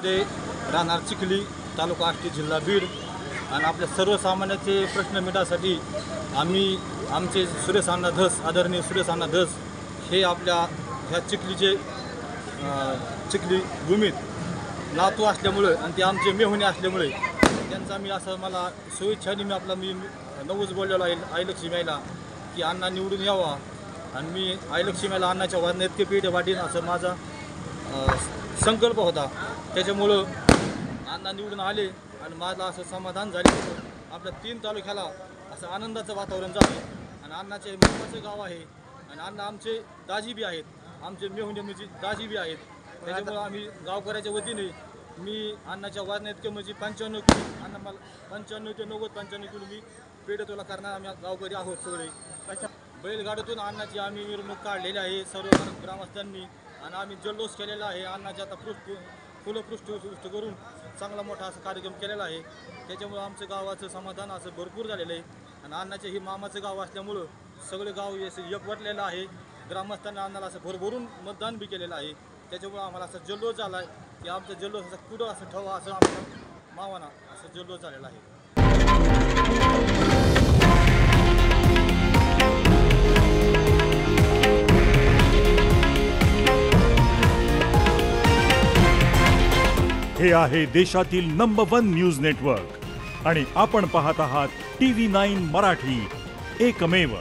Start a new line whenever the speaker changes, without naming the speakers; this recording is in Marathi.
ते राहणार चिखली, तालुका आष्टी, जिल्हा बीड. आणि आपल्या सर्वसामान्याचे प्रश्न मिटण्यासाठी आम्ही आमचे सुरेश अण्णा धस, आदरणीय सुरेश अण्णा धस हे आपल्या ह्या चिखलीचे चिखली भूमीत नातू असल्यामुळे आणि ते आमचे मेहुणे असल्यामुळे त्यांचा मी असं मला स्वेच्छाने मी नवच बोललेलो आहे आईलक्ष्मीला की अण्णा निवडून यावा आणि मी आईलक्ष्मीला अण्णाच्या वादना इतके पेढे वाढीन असं माझा संकल्प होता. त्याच्यामुळं अण्णा निवडून आले आणि माझं असं समाधान झाले. आपल्या 3 तालुक्याला असं आनंदाचं वातावरण झालं आणि अण्णाचे महत्त्वाचं गाव आहे आणि अण्णा आमचे दाजी बी आहेत, आमचे मेहुणे म्हणजे दाजी बी आहेत. त्याच्यामुळं आम्ही गावकऱ्याच्या वतीने मी अण्णाच्या वादना इतके म्हणजे 95 किलो अण्णा मला 95 ते 95 किलो मी पेढे तुला करणार आम्ही गावकरी आहोत सगळे. अशा बैलगाडीतून अण्णाची आम्ही मिरवणूक काढलेली आहे सर्व ग्रामस्थांनी आणि आम्ही जल्लोष केलेला आहे. अण्णाचे आता फुलं पृष्ठ करून चांगला मोठा असा कार्यक्रम केलेला आहे. त्याच्यामुळं आमचं गावाचं समाधान असं भरपूर झालेलं आहे आणि अण्णाचे हे मामाचं गाव असल्यामुळं सगळे गाव एकवटलेलं आहे. ग्रामस्थांनी अण्णाला असं भरभरून मतदान बी केलेलं आहे. त्याच्यामुळं आम्हाला असं जल्लोष झाला आहे की आमचा जल्लोष असं कुठं असं ठेवा असं आम्हाला मावाना असं जल्लोष झालेला आहे.
हे आहे देशातील नंबर 1 न्यूज नेटवर्क आणि आपण पाहत आहात TV9 मराठी, एकमेव.